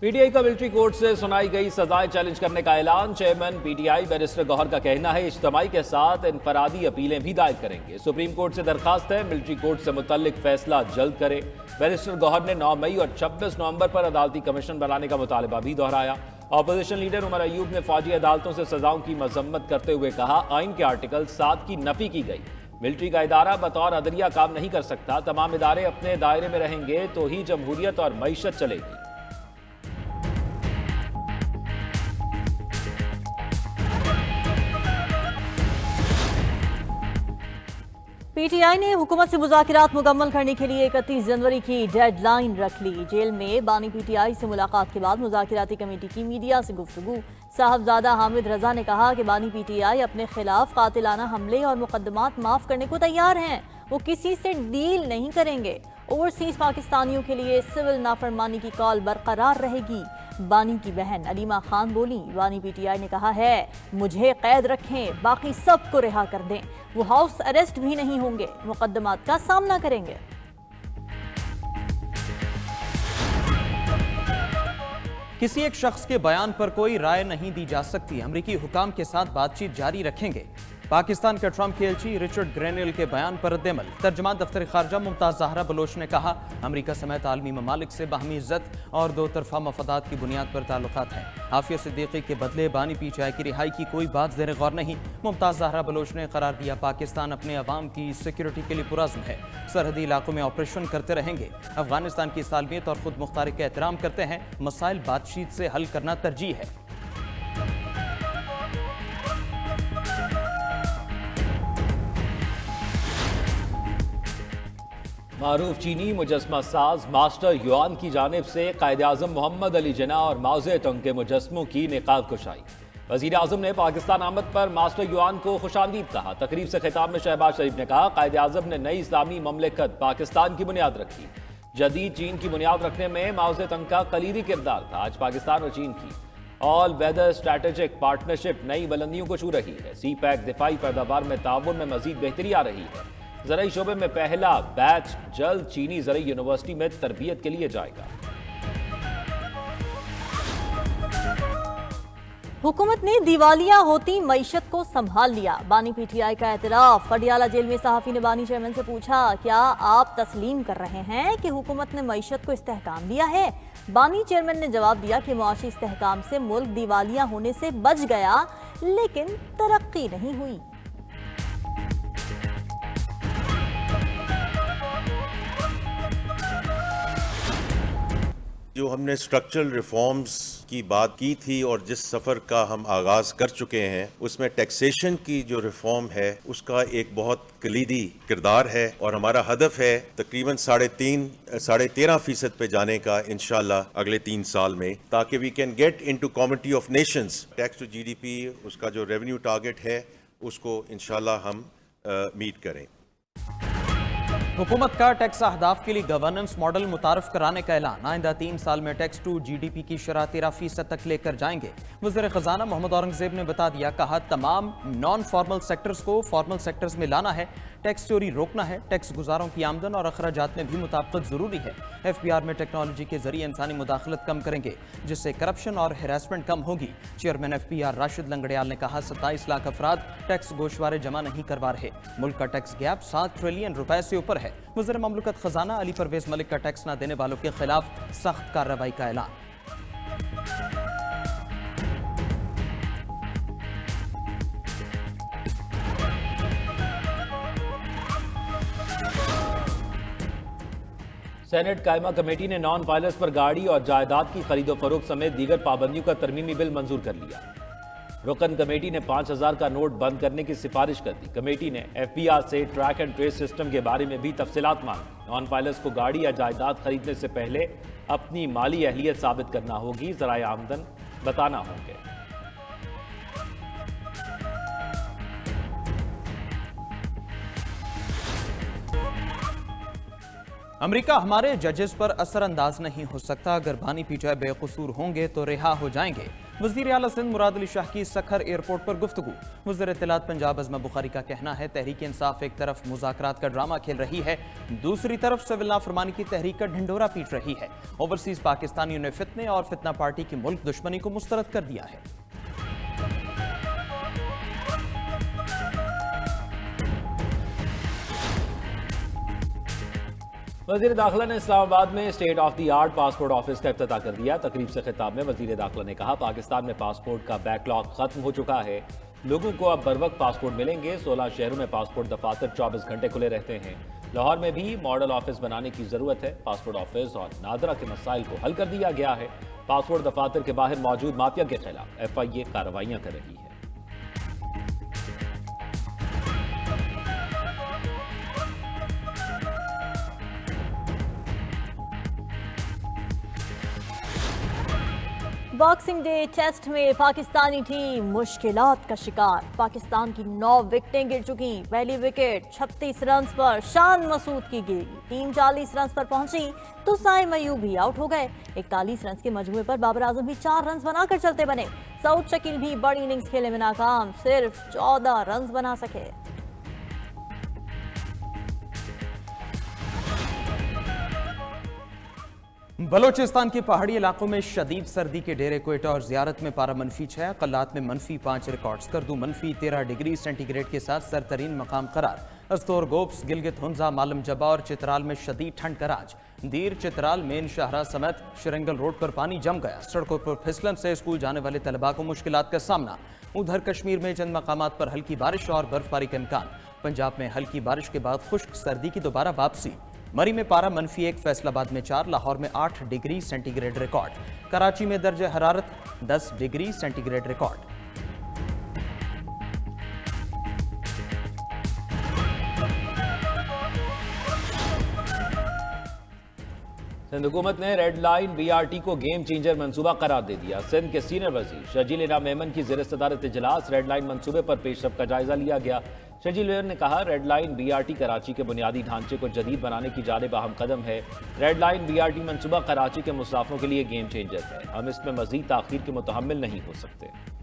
PTI का military court से सुनाई गई सजाएं चैलेंज करने का ऐलान। चेयरमैन पीटीआई बैरिस्टर गौहर का कहना है इज्तिमाई के साथ इनफरादी अपीलें भी दायर करेंगे। सुप्रीम कोर्ट से दरखास्त है मिलिट्री कोर्ट से मुतल्लिक फैसला जल्द करे। बैरिस्टर गौहर ने 9 मई और 26 नवंबर पर अदालती कमीशन बनाने का मुतालबा भी दोहराया। ऑपोजिशन लीडर उमर अयूब ने फौजी अदालतों से सजाओं की मजम्मत करते हुए कहा, आइन के आर्टिकल 7 की नफी की गई। मिलिट्री का इदारा बतौर अदलिया काम नहीं कर सकता। तमाम इदारे अपने दायरे में रहेंगे तो ही जमहूरियत और मईशत चलेगी। पीटीआई ने हुकूमत से मुज़ाकिरात मुकम्मल करने के लिए 31 जनवरी की डेडलाइन रख ली। जेल में बानी पीटीआई से मुलाकात के बाद मुज़ाकिराती कमेटी की मीडिया से गुफ्तगू। साहबजादा हामिद रजा ने कहा कि बानी पीटीआई अपने खिलाफ कातिलाना हमले और मुकदमात माफ करने को तैयार हैं। वो किसी से डील नहीं करेंगे। ओवरसीज पाकिस्तानियों के लिए सिविल नाफरमानी की कॉल बरकरार रहेगी। बानी की बहन अलीमा खान बोली, बानी पीटीआई ने कहा है मुझे कैद रखें, बाकी सबको रिहा कर दें। वो हाउस अरेस्ट भी नहीं होंगे, मुकदमात का सामना करेंगे। किसी एक शख्स के बयान पर कोई राय नहीं दी जा सकती। अमरीकी हुकाम के साथ बातचीत जारी रखेंगे। पाकिस्तान के ट्रंप के एलची रिचर्ड ग्रेनियल के बयान पर रद्द-ए-अमल। तर्जमान दफ्तर खारजा मुमताज ज़हरा बलोच ने कहा, अमरीका समेत आलमी ममालिक से बाहमी इज्जत और दो तरफा मफादात की बुनियाद पर ताल्लुकात हैं। आफिया सिद्दीकी के बदले बानी पीटीआई की रिहाई की कोई बात ज़ेर गौर नहीं। मुमताज ज़हरा बलोच ने करार दिया, पाकिस्तान अपने अवाम की सिक्योरिटी के लिए पुरज़्म है। सरहदी इलाकों में ऑपरेशन करते रहेंगे। अफगानिस्तान की सालमियत और खुद मुख्तारी का एहतराम करते हैं। मसाइल बातचीत से हल करना तरजीह है। मारूफ चीनी मुजस्मा साज मास्टर युआन की जानिब से कायद-ए-आज़म मोहम्मद अली जिन्ना और माओ ज़ेडुंग के मुजस्मों की निकाब कुशाई। वज़ीर आज़म ने पाकिस्तान आमद पर मास्टर युआन को खुशामदीद कहा। तकरीब से खिताब में शहबाज शरीफ ने कहा, कायद-ए-आज़म ने नई इस्लामी ममलिकत पाकिस्तान की बुनियाद रखी। जदीद चीन की बुनियाद रखने में माओ ज़ेडुंग का कलीदी किरदार था। आज पाकिस्तान और चीन की ऑल वेदर स्ट्रैटेजिक पार्टनरशिप नई बुलंदियों को छू रही है। सी पैक दिफाई पैदावार में ताउन में मजीद बेहतरी आ रही है। ज़राई शोबे में पहला बैच जल्द चीनी ज़राई यूनिवर्सिटी में तरबियत के लिए जाएगा। हुकूमत ने दिवालिया होती मईशत को संभाल लिया। बानी पीटीआई का एतराफ। पटियाला जेल में सहाफ़ी ने बानी चेयरमैन से पूछा, क्या आप तस्लीम कर रहे हैं कि हुकूमत ने मईशत को इस्तेहकाम दिया है? बानी चेयरमैन ने जवाब दिया कि मुआशी इस्तेहकाम से मुल्क दिवालिया होने से बच गया, लेकिन तरक्की नहीं हुई। जो हमने स्ट्रक्चरल रिफॉर्म्स की बात की थी और जिस सफ़र का हम आगाज़ कर चुके हैं, उसमें टैक्सेशन की जो रिफॉर्म है उसका एक बहुत कलीदी किरदार है और हमारा हदफ है तकरीबन 13.5% पे जाने का इंशाल्लाह अगले 3 साल में, ताकि we can get into comity of nations. Tax to GDP उसका जो रेवेन्यू टारगेट है उसको इंशाल्लाह हम मीट करें। हुकूमत का टैक्स अहदाफ के लिए गवर्नेंस मॉडल मुतारफ कराने का ऐलान। आइंदा 3 साल में टैक्स टू जीडीपी की शरह 13% तक लेकर जाएंगे। वज़ीर ख़जाना मोहम्मद औरंगज़ेब ने बता दिया, कहा तमाम नॉन फॉर्मल सेक्टर्स को फॉर्मल सेक्टर्स में लाना है। टैक्स चोरी रोकना है। टैक्स गुजारों की आमदन और अखराजात में भी मुताबिकत ज़रूरी है। FBR में टेक्नोलॉजी के जरिए इंसानी मुदाखलत कम करेंगे, जिससे करप्शन और हरासमेंट कम होगी। चेयरमैन FBR राशिद लंगड़ियाल ने कहा, 27 लाख अफराद टैक्स गोशवारे जमा नहीं करवा रहे। मुल्क का टैक्स गैप 7 ट्रिलियन रुपए से ऊपर है। वज़ीर ममलकत खजाना अली परवेज मलिक का टैक्स न देने वालों के खिलाफ सख्त कार्रवाई का ऐलान। सेनेट कायमा कमेटी ने नॉन वायलेंस पर गाड़ी और जायदाद की खरीदो फरोख्त समेत दीगर पाबंदियों का तरमीमी बिल मंजूर कर लिया। रुकन कमेटी ने 5000 का नोट बंद करने की सिफारिश कर दी। कमेटी ने FBR से ट्रैक एंड ट्रेस सिस्टम के बारे में भी तफसीलात मांगी। नॉन वायलेंस को गाड़ी या जायदाद खरीदने से पहले अपनी माली अहलियत साबित करना होगी, ज़राए आमदन बताना होंगे। अमेरिका हमारे जजेस पर असरअंदाज नहीं हो सकता। अगर बानी पीटीआई बेकसूर होंगे तो रिहा हो जाएंगे। वज़ीर आला सिंध मुराद अली शाह की सखर एयरपोर्ट पर गुफ्तगू। वज़ीर इत्तलात पंजाब अज़मा बुखारी का कहना है, तहरीक इंसाफ एक तरफ मुज़ाकरात का ड्रामा खेल रही है, दूसरी तरफ सिविल नाफरमानी की तहरीक का ढिंडोरा पीट रही है। ओवरसीज पाकिस्तानियों ने फितने और फितना पार्टी की मुल्क दुश्मनी को मुस्तरद कर दिया है। वज़ीर दाखिला ने इस्लामाबाद में state of the art passport office का इफ्तिताह कर दिया। तकरीब से खिताब में वज़ीर दाखिला ने कहा, पाकिस्तान में पासपोर्ट का बैकलॉग खत्म हो चुका है, लोगों को अब बर वक्त पासपोर्ट मिलेंगे। 16 शहरों में पासपोर्ट दफातर 24 घंटे खुले रहते हैं। लाहौर में भी मॉडल ऑफिस बनाने की जरूरत है। पासपोर्ट ऑफिस और नादरा के मसाइल को हल कर दिया गया है। पासपोर्ट दफातर के बाहर मौजूद माफिया के खिलाफ FIA कार्रवाइयां कर रही है। बॉक्सिंग डे टेस्ट में पाकिस्तानी टीम मुश्किलात का शिकार। पाकिस्तान की 9 विकेटें गिर चुकी। पहली विकेट 36 रन पर शान मसूद की गिरी। टीम 40 रन पर पहुंची तो साइम अयूब भी आउट हो गए। 41 रन के मजमूए पर बाबर आजम भी 4 रन बनाकर चलते बने। सऊद शकील भी बड़ी इनिंग्स खेले में नाकाम, सिर्फ 14 रन बना सके। बलोचिस्तान के पहाड़ी इलाकों में शदीद सर्दी के डेरे क्वेटा और ज़ियारत में पारा -6, कल्लात में -5 रिकॉर्ड्स कर दूं। -13 डिग्री सेंटीग्रेड के साथ सरतरीन मकाम करार। अस्तोर गोप्स, गिलगित हुंजा, मालम जबा और चित्राल में शदीद ठंड का राज। दीर, चित्राल, मेन शाहरा समेत शिरंगल रोड पर पानी जम गया। सड़कों पर फिसलन से स्कूल जाने वाले तलबा को मुश्किलात का सामना। उधर कश्मीर में चंद मकामात पर हल्की बारिश और बर्फबारी का इम्कान। पंजाब में हल्की बारिश के बाद खुश्क सर्दी की दोबारा वापसी। मरी में पारा -1, फैसलाबाद में 4, लाहौर में 8 डिग्री सेंटीग्रेड रिकॉर्ड। कराची में दर्जे हरारत 10 डिग्री सेंटीग्रेड रिकॉर्ड। सिंध हुकूमत ने रेड लाइन BRT को गेम चेंजर मंसूबा करार दे दिया। सिंध के सीनियर वजीर शजील इनाम मेमन की ज़ेर सदारत इजलास रेड लाइन मंसूबे पर पेशरफ का जायजा लिया गया। शजील ने कहा, रेड लाइन BRT कराची के बुनियादी ढांचे को जदीद बनाने की जानिब अहम कदम है। रेड लाइन BRT मंसूबा कराची के मुसाफिरों के लिए गेम चेंजर है। हम इसमें मजीद ताखीर के मुतहम्मिल नहीं हो सकते।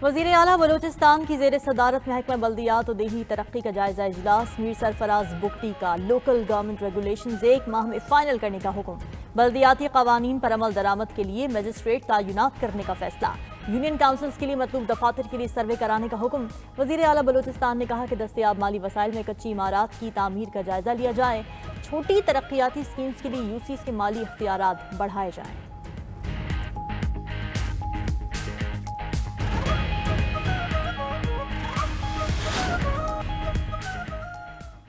वज़ीर आला बलूचिस्तान की ज़ेर सदारत महकमा बल्दियात और देही तरक्की का जायजा इजलास। मीर सरफराज बुगटी का लोकल गवर्नमेंट रेगुलेशन 1 माह में फाइनल करने का हुक्म। बल्दियाती कवानीन पर अमल दरामद के लिए मजिस्ट्रेट तैनात करने का फैसला। यूनियन काउंसिल्स के लिए मतलूब दफातर के लिए सर्वे कराने का हुक्म। वज़ीर आला बलूचिस्तान ने कहा कि दस्तयाब माली वसाइल में कच्ची इमारात की तामीर का जायजा लिया जाए। छोटी तरक्याती स्कीम्स के लिए UCs के माली इख्तियारात बढ़ाए जाएं।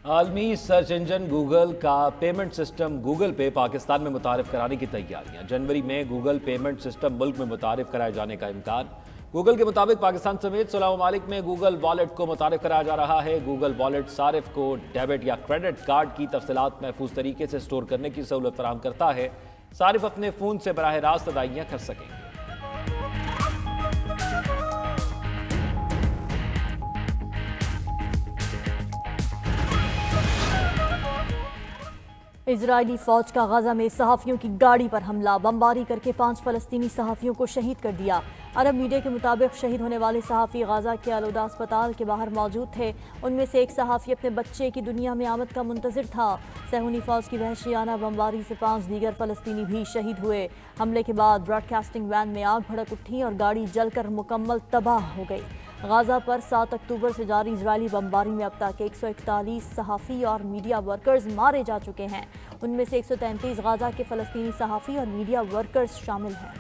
आलमी सर्च इंजन गूगल का पेमेंट सिस्टम गूगल पे पाकिस्तान में मुतारिफ कराने की तैयारियां। जनवरी में गूगल पेमेंट सिस्टम मुल्क में मुतारिफ कराए जाने का इम्कान। गूगल के मुताबिक पाकिस्तान समेत 16 ममालिक में गूगल वॉलेट को मुतारिफ कराया जा रहा है। गूगल वॉलेट सारिफ को डेबिट या क्रेडिट कार्ड की तफसीलात महफूज तरीके से स्टोर करने की सहूलत फराहम करता है। सारिफ अपने फ़ोन से बराह रास्त अदाइयाँ कर सकेंगे। इजरायली फौज का गाजा में सहाफ़ियों की गाड़ी पर हमला, बमबारी करके 5 फ़लस्तीनी सहाफ़ियों को शहीद कर दिया। अरब मीडिया के मुताबिक शहीद होने वाले सहाफ़ी गाजा के अलौदा अस्पताल के बाहर मौजूद थे। उनमें से एक सहाफ़ी अपने बच्चे की दुनिया में आमद का मुंतज़िर था। सहूनी फौज की वहशियाना बमबारी से 5 दीगर फ़लस्तीनी भी शहीद हुए। हमले के बाद ब्रॉडकास्टिंग वैन में आग भड़क उठी और गाड़ी जलकर मुकम्मल तबाह हो गई। गाजा पर 7 अक्टूबर से जारी इजरायली बमबारी में अब तक 141 सहाफ़ी और मीडिया वर्कर्स मारे जा चुके हैं। उनमें से 133 गाजा के फ़लस्तीनी सहाफ़ी और मीडिया वर्कर्स शामिल हैं।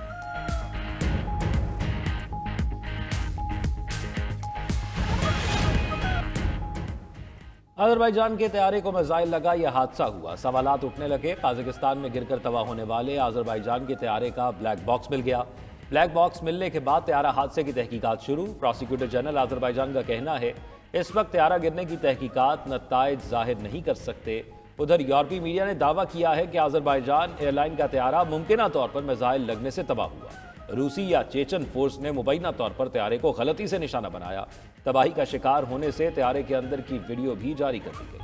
अज़रबैजान के तैयारे को मिसाइल लगा, यह हादसा हुआ। सवालात उठने लगे। काज़ाकिस्तान में गिरकर तबाह होने वाले अज़रबैजान के तैयारे का ब्लैक बॉक्स मिल गया। ब्लैक बॉक्स मिलने के बाद तैयारा हादसे की तहकीकात शुरू। प्रोसिक्यूटर जनरल अज़रबैजान का कहना है, इस वक्त तैयारा गिरने की तहकीकात नताइज जाहिर नहीं कर सकते। उधर यूरोपीय मीडिया ने दावा किया है कि अज़रबैजान एयरलाइन का तैयारा मुमकिना तौर पर मिसाइल लगने से तबाह हुआ। रूसी या चेचन फोर्स ने मुबैना तौर पर तैयारे को गलती से निशाना बनाया। तबाही का शिकार होने से तैयारे के अंदर की वीडियो भी जारी कर दी गई।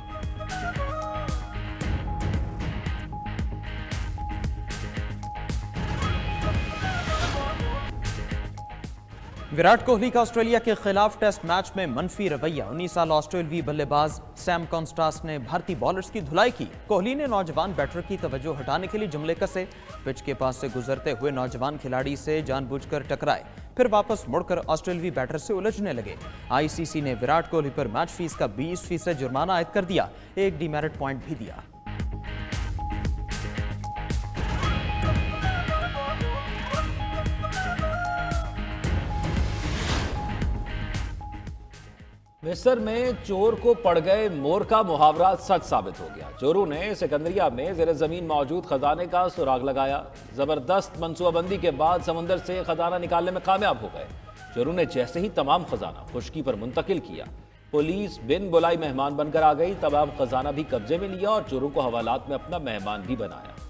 विराट कोहली का ऑस्ट्रेलिया के खिलाफ टेस्ट मैच में मनफी रवैया। 19 साल ऑस्ट्रेलियावी बल्लेबाज सैम कॉन्स्टास ने भारतीय बॉलर्स की धुलाई की। कोहली ने नौजवान बैटर की तवज्जो हटाने के लिए जुमले कसे। पिच के पास से गुजरते हुए नौजवान खिलाड़ी से जानबूझकर टकराए, फिर वापस मुड़कर ऑस्ट्रेलियावी बैटर से उलझने लगे। आईसीसी ने विराट कोहली पर मैच फीस का 20% जुर्माना आयद कर दिया, एक डीमेरिट पॉइंट भी दिया। मिस्र में चोर को पड़ गए मोर का मुहावरा सच साबित हो गया। चोरों ने सिकंदरिया में ज़ेरे ज़मीन मौजूद खजाने का सुराग लगाया। जबरदस्त मनसूबाबंदी के बाद समुंदर से खजाना निकालने में कामयाब हो गए। चोरों ने जैसे ही तमाम खजाना खुश्की पर मुंतकिल किया, पुलिस बिन बुलाई मेहमान बनकर आ गई। तमाम खजाना भी कब्जे में लिया और चोरों को हवालात में अपना मेहमान भी बनाया।